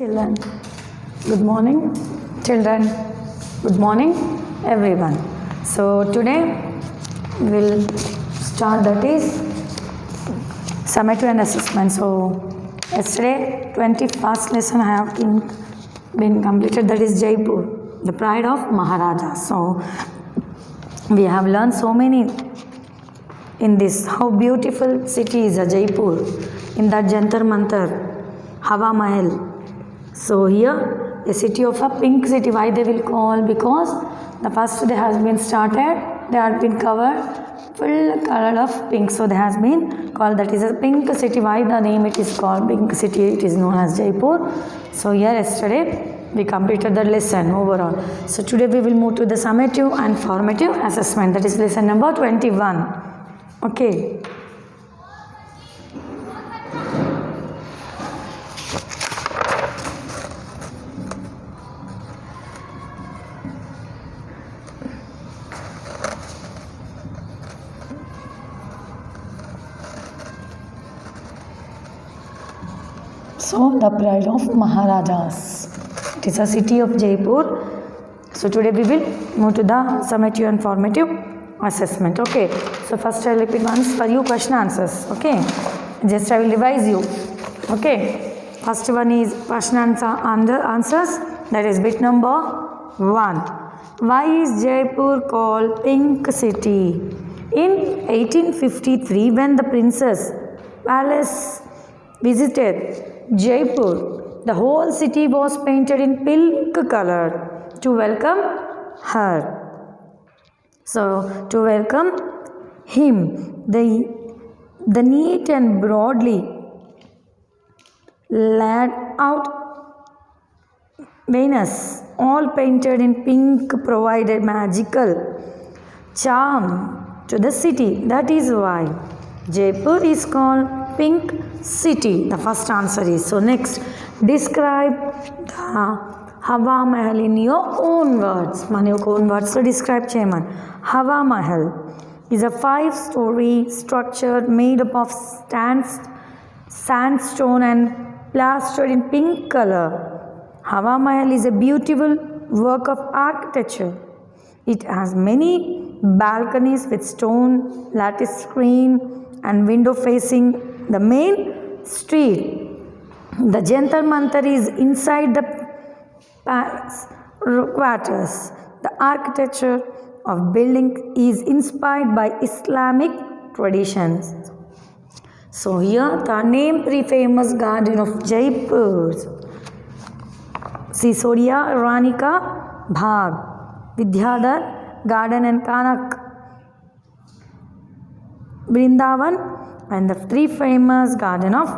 Children, good morning. Children, good morning, everyone. So today we'll start, that is summative and assessment. So yesterday 21st lesson I have been completed, that is Jaipur, the pride of Maharaja. So we have learned so many in this, how beautiful city is Jaipur, in that Jantar Mantar, Hawa Mahal. So here, a city of a pink city. Why they will call? Because the first day has been started, they have been covered full color of pink. So they has been called, that is a pink city. Why the name it is called pink city? It is known as Jaipur. So here yesterday we completed the lesson overall. So today we will move to the summative and formative assessment. That is lesson number 21. Okay. So the pride of Maharajas. It is a city of Jaipur. So today we will move to the summative and formative assessment. Okay. So first I will repeat once for you question answers. Okay. Just I will revise you. Okay. First one is question answers. That is bit number 1. Why is Jaipur called Pink City? In 1853, when the Princess Palace visited Jaipur, the whole city was painted in pink color to welcome her. So, to welcome him, the neat and broadly laid out Venus, all painted in pink, provided magical charm to the city. That is why Jaipur is called Pink City. The first answer is. So next, describe the Hawa Mahal in your own words. Man your own words to describe Chairman. Hawa Mahal is a 5-story structure made up of sandstone and plastered in pink color. Hawa Mahal is a beautiful work of architecture. It has many balconies with stone lattice screen and window facing the main street. The Jantar Mantar is inside the palace quarters. The architecture of building is inspired by Islamic traditions. So here the name 3 famous garden of Jaipur: Sisodia, Ranika Bagh, Vidyadhar Garden and Kanak Vrindavan, and the 3 famous garden of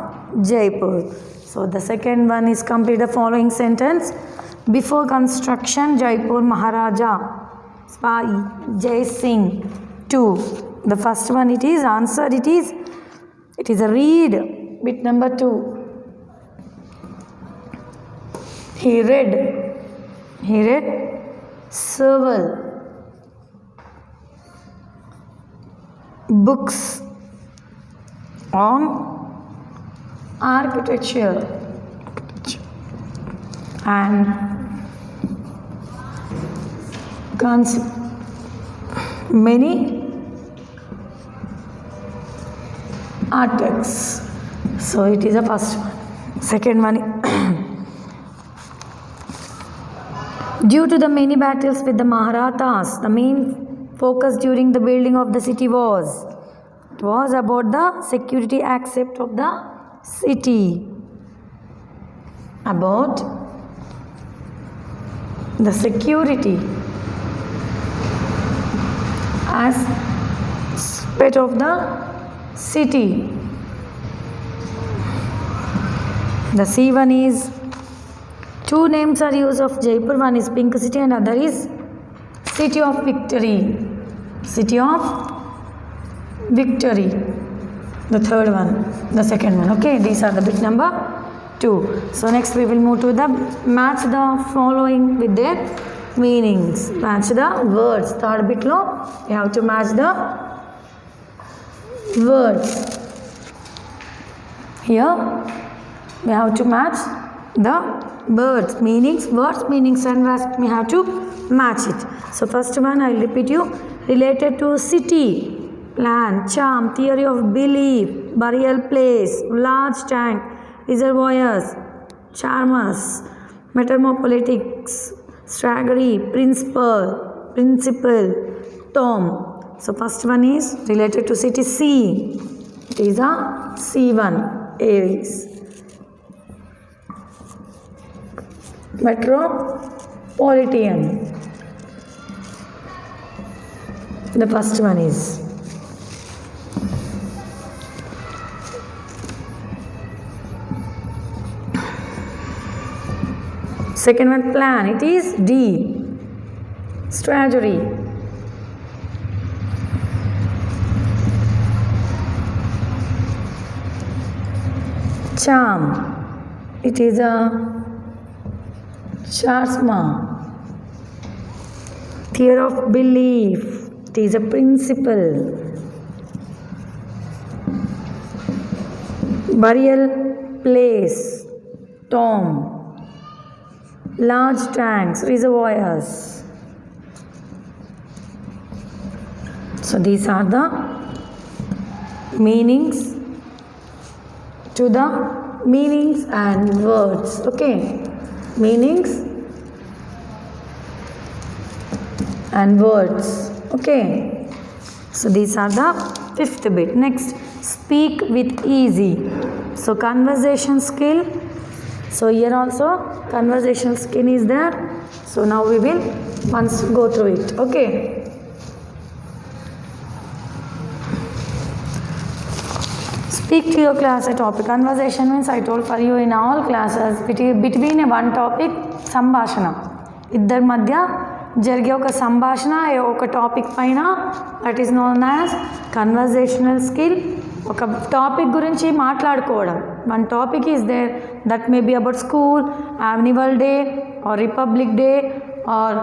Jaipur. So the second one is complete the following sentence. Before construction, Jaipur Maharaja Jai Singh 2. The first one it is answer. It is a read. Bit number 2. He read several books on architecture and many artworks. So it is the first one. Second one, due to the many battles with the Maharathas, the main focus during the building of the city was about the security aspect of the city. About the security aspect of the city. The C1 is 2 names are used of Jaipur. One is Pink City and other is City of Victory. City of Victory. The third one, the second one. Okay, these are the bit number 2. So next we will move to the match the following with their meanings. Match the words. Third bit lo, you have to match the words. Here we have to match the words meanings and verbs we have to match it. So first one I'll repeat you. Related to city, plan, charm, theory of belief, burial place, large tank, reservoirs, charmers, metamorphologics, strategy, principle, tom. So first one is related to city, C. It is a C1, Aries. Metropolitan. The first one is second one, plan. It is D. Strategy. Charm. It is a charisma. Theory of belief. It is a principle. Burial place, tomb. Large tanks, reservoirs. So these are the meanings to the meanings and words. Okay, meanings and words. Okay, so these are the fifth bit. Next, speak with easy. So conversation skill. So here also conversational skill is there. So now we will once go through it. Okay. Speak to your class a topic. Conversation means I told for you in all classes between a one topic సంభాషణ. ఇద్దరి మధ్య జరిగే ఒక సంభాషణ ఒక topic పైన, that is known as conversational skill. ఒక topic గురించి మాట్లాడుకోవడం. One topic is there that may be about school, annual day or Republic Day or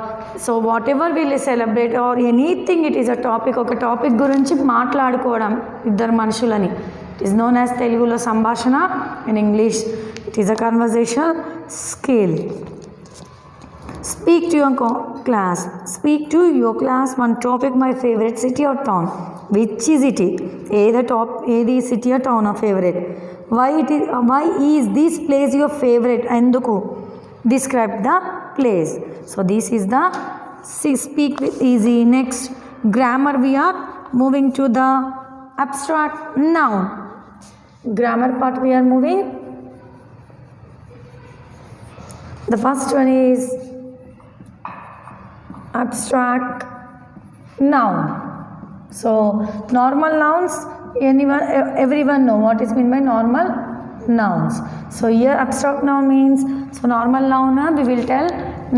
so whatever will celebrate or anything, it is a topic. ఒక topic గురించి మాట్లాడుకోవడం ఇద్దరు మనుషులని. It is known as తెలుగులో సంభాషణ, in English it is a conversational skill. Speak to your class. Speak to your class one topic, my favorite city or town. Which city? Either city or town or favorite. Why is this place your favorite? Enduku. Describe the place. So this is the speak with easy. Next, grammar. We are moving to the abstract noun. Grammar part we are moving. The first one is abstract noun. So normal nouns, everyone know what is meant by normal nouns. So here abstract noun means, so normal noun we will tell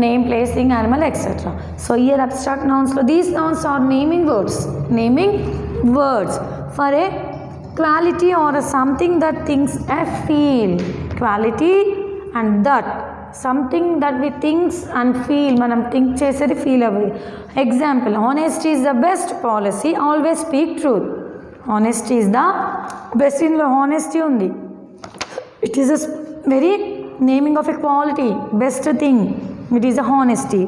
name, place, thing, animal, etc. So here abstract nouns, so these nouns are naming words for a quality or a something that things I feel. Quality and that something that we thinks and feel, మనం think చేసేది feel అవ్వి. Example, honesty is the best policy, always speak truth. Honesty is the best. ఇందులో honesty ఉంది. It is a very naming of a quality, best thing. It is a honesty.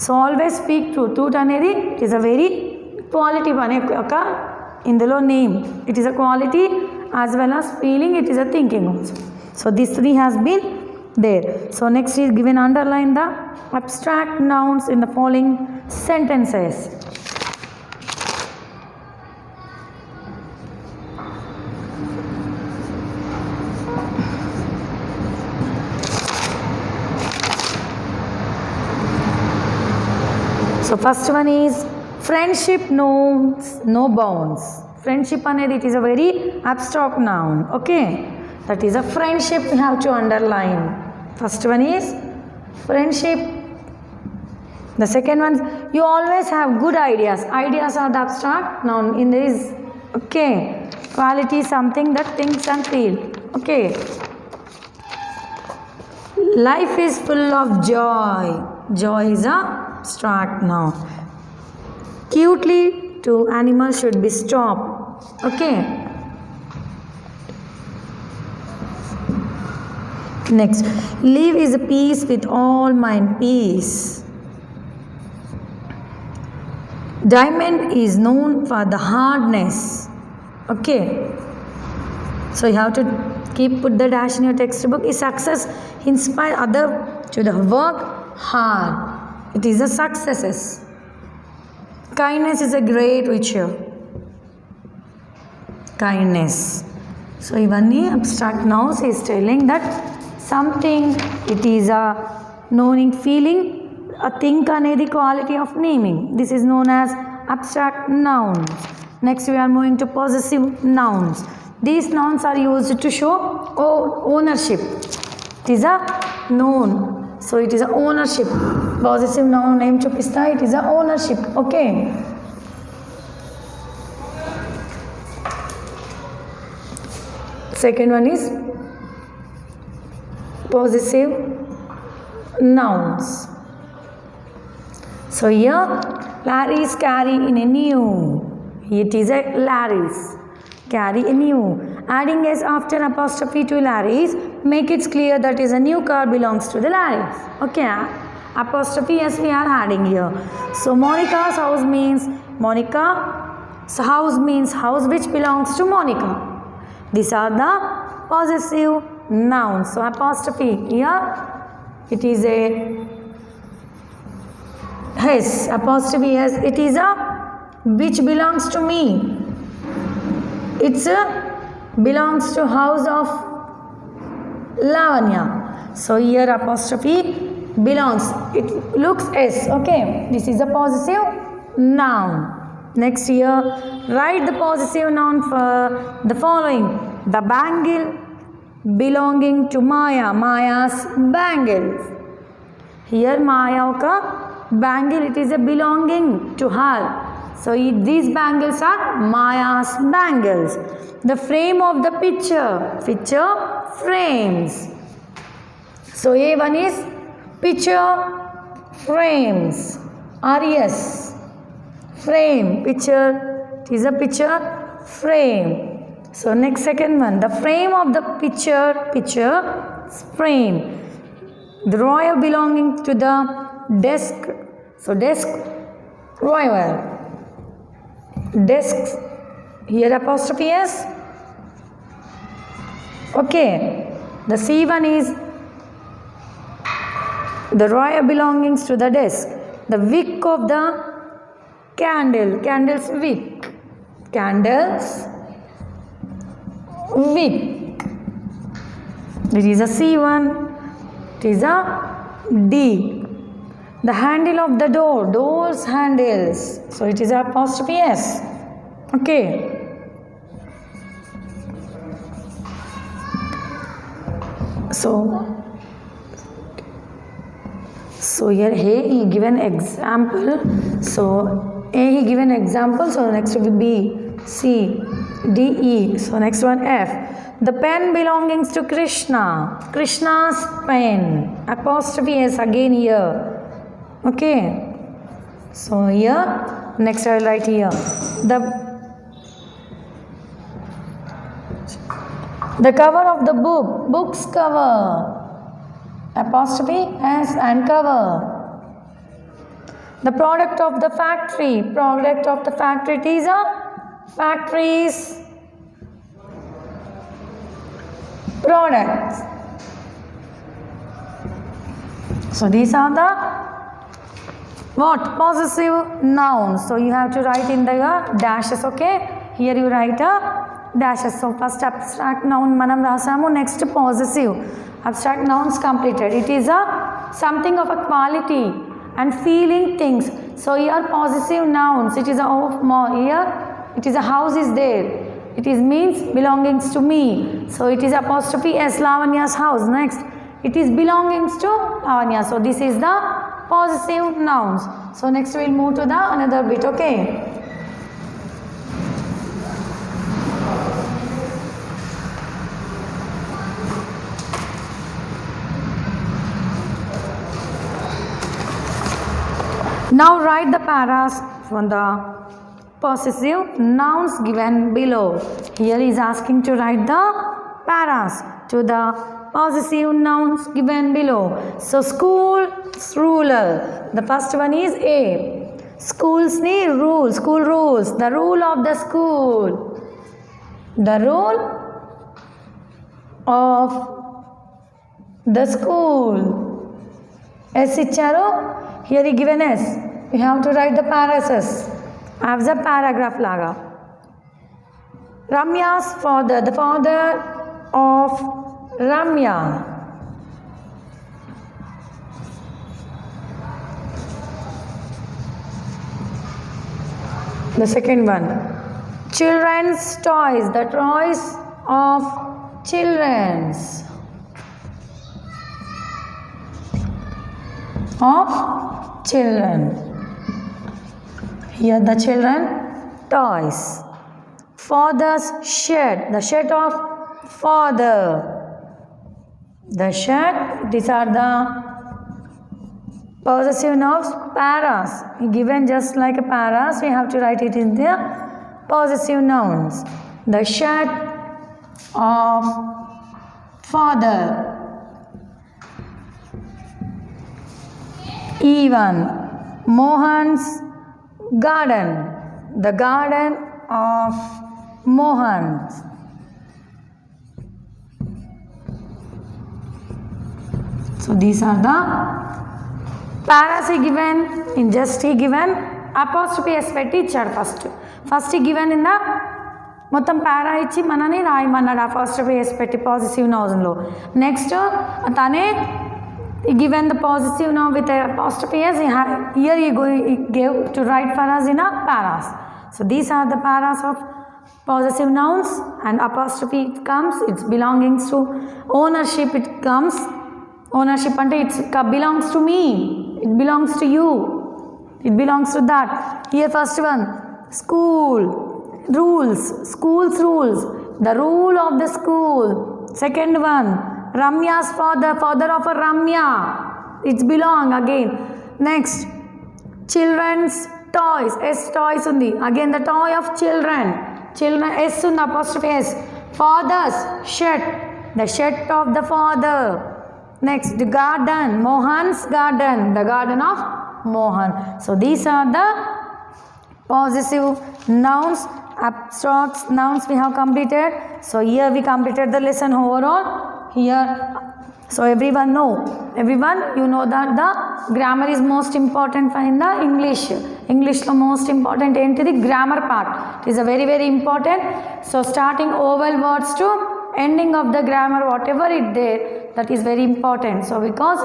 So always speak truth. Truth అనేది it is a very quality అనే ఒక ఇందులో name. It is a quality as well as feeling. It is a thinking also. So these three has been there. So next is given underline the abstract nouns in the following sentences. So first one is friendship knows no bounds. Friendship అనేది it is a very abstract noun. Okay, that is a friendship we have to underline. First one is friendship. The second one, you always have good ideas. Ideas are the abstract noun in this. Okay, quality is something that thinks and feel. Okay, life is full of joy. Joy is a abstract noun. Cutely to animals should be stopped. Okay, Next, live is peace with all mind, peace. Diamond is known for the hardness. Okay. So you have to put the dash in your textbook. Is success inspire other to the work hard? It is a successes. Kindness is a great virtue. Kindness. So Ivani abstract nouns is telling that something, it is a knowing feeling. A thing anedi quality of naming. This is known as abstract nouns. Next we are moving to possessive nouns. These nouns are used to show ownership. It is a noun. So it is a ownership. Possessive noun name chupista, it is a ownership. Okay. Second one is possessive nouns. So here, Larry's carry in a new. It is a Larry's. Carry a new. Adding s after apostrophe to Larry's, make it clear that is a new car belongs to the Larry's. Okay, apostrophe s we are adding here. So Monica's house means Monica's house means house which belongs to Monica. These are the possessive nouns. So apostrophe here, it is a S, apostrophe S, it is a which belongs to me. It's a belongs to house of Lavanya. So here apostrophe belongs. It looks S. Okay. This is a possessive noun. Next here, write the possessive noun for the following. The bangle belonging to Maya. Maya's bangles. Here Maya ka bangle, it is a belonging to her. So these bangles are Maya's bangles. The frame of the picture. Picture frames. So A1 is picture frames. RES. Frame. Picture. It is a picture frame. So next second one. The frame of the picture. Picture frame. The drawer belonging to the desk. So desk drawer. Desks. Here apostrophe S. Okay. The C1 is the drawer belongings to the desk. The wick of the candle. Candle's wick. Candle's wick. It is a C1. It is a D. The handle of the door. Door's handles. So it is a apostrophe S. Okay. So here A he given example. So A he given example. So next will be B, C, D, E. So next one F. The pen belongings to Krishna. Krishna's pen. Apostrophe S again here. Okay. So here next I will write here. The cover of the book. Book's cover. Apostrophe S and cover. The product of the factory. Product of the factory. It is a factory's products. So these are the what? Possessive nouns. So you have to write in the dashes. Okay. Here you write a dashes. So first abstract noun manam rasamu. Next possessive. Abstract nouns completed. It is a something of a quality and feeling things. So here possessive nouns. It is a of more. Here it is a house is there. It is means belongings to me. So it is apostrophe S, Lavanya's house. Next it is belongings to Lavanya. So this is the possessive nouns. So next we will move to the another bit. Okay. Now write the paras from the possessive nouns given below. Here is asking to write the paras to the possessive nouns given below. So school's ruler. The first one is A. School's rules. School rules. The rule of the school. The rule of the school. S icharo. Here is given S. We have to write the paragraphs as a paragraph laga. Ramya's father. The father of Ramya. The second one. Children's toys. The toys of children's. Of children. Here the children toys. Father's shirt. The shirt of father. The shirt. These are the possessive nouns. Paras. Given just like a paras, we have to write it in the possessive nouns. The shirt of father. E1. Mohan's garden. The garden of Mohan. So these are the paras given in just given apostrophe s petti ichcharu first given in the మొత్తం పారా ఇచ్చి మనని రాయమన్నాడు apostrophe s పెట్టి positive noun లో next తనే given the positive noun with a apostrophe s here he gave to write for us in a paras. So these are the paras of possessive nouns and apostrophe it comes, it's belongings to ownership it comes. Ownership ante it belongs to me, it belongs to you, it belongs to that. Here first one, school rules, school's rules, the rule of the school. Second one, Ramya's father, father of a Ramya, it's belong again. Next, children's toys, s toys undi again the toy of children, children s undi apostrophe s. Father's shirt, the shirt of the father. Next, the garden, Mohan's garden, the garden of Mohan. So these are the possessive nouns, abstract nouns we have completed. So here we completed the lesson overall. Here, so everyone you know that the grammar is most important in the English lo most important enti the grammar part, it is a very very important. So starting oval words to ending of the grammar whatever it there, that is very important. So because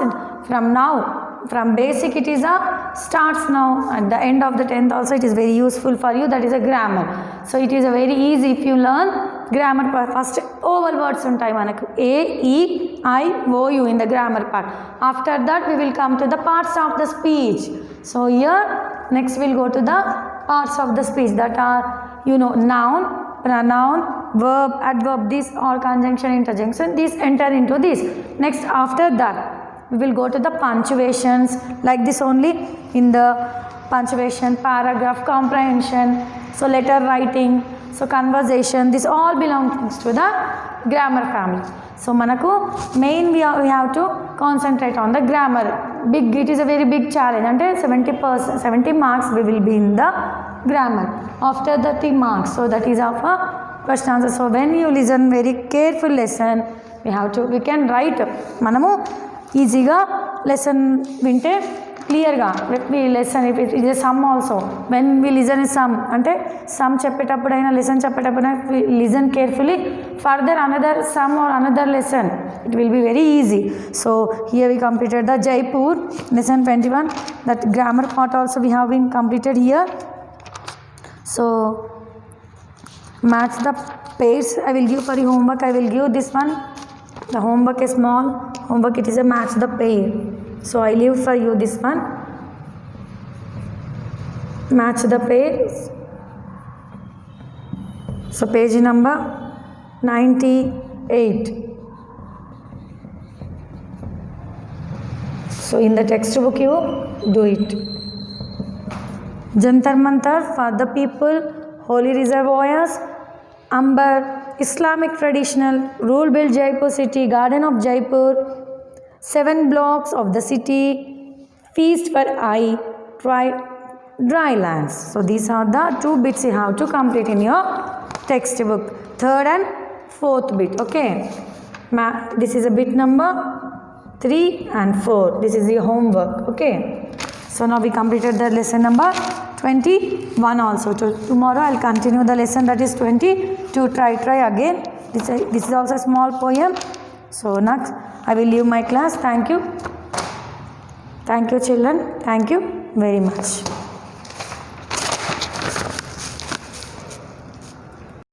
from basic it is a starts now at the end of the 10th also it is very useful for you, that is a grammar. So it is a very easy if you learn grammar part. First oval words untai manaku a e I o u in the grammar part. After that we will come to the parts of the speech. So here next we'll go to the parts of the speech, that are noun, pronoun, verb, adverb, this or conjunction, interjunction, these enter into this. Next after that we will go to the punctuations, like this only in the punctuation, paragraph, comprehension, so letter writing, so conversation, this all belongs to the grammar family. So manaku main we have to concentrate on the grammar. It is a very big challenge, ante 70 marks we will be in the grammar. After that 3 marks, so that is of a question answer. So when you listen very careful lesson, we can write manamu ఈజీగా lesson వింటే క్లియర్గా lesson if it is some also when we listen is some అంటే some చెప్పేటప్పుడైనా lesson చెప్పేటప్పుడైనా listen carefully further another some or another lesson it will be very easy. So here we completed the Jaipur lesson 21, that grammar part also we have been completed here. So match the pairs I will give for you homework. I will give this one, the homework is small homework, it is a match the pair. So I leave for you this one, match the pairs. So page number 98. So in the textbook you do it. Jantar Mantar for the people, holy reservoirs, Amber Islamic traditional, rule built Jaipur city, garden of Jaipur, 7 blocks of the city, feast for eye, dry lands. So these are the 2 bits you have to complete in your textbook. 3rd and 4th bit. Okay. This is a bit number 3 and 4. This is your homework. Okay. So now we completed the lesson number 21 also. Tomorrow I will continue the lesson that is 22. Try again. This is also a small poem. So next I will leave my class. Thank you. Thank you children. Thank you very much.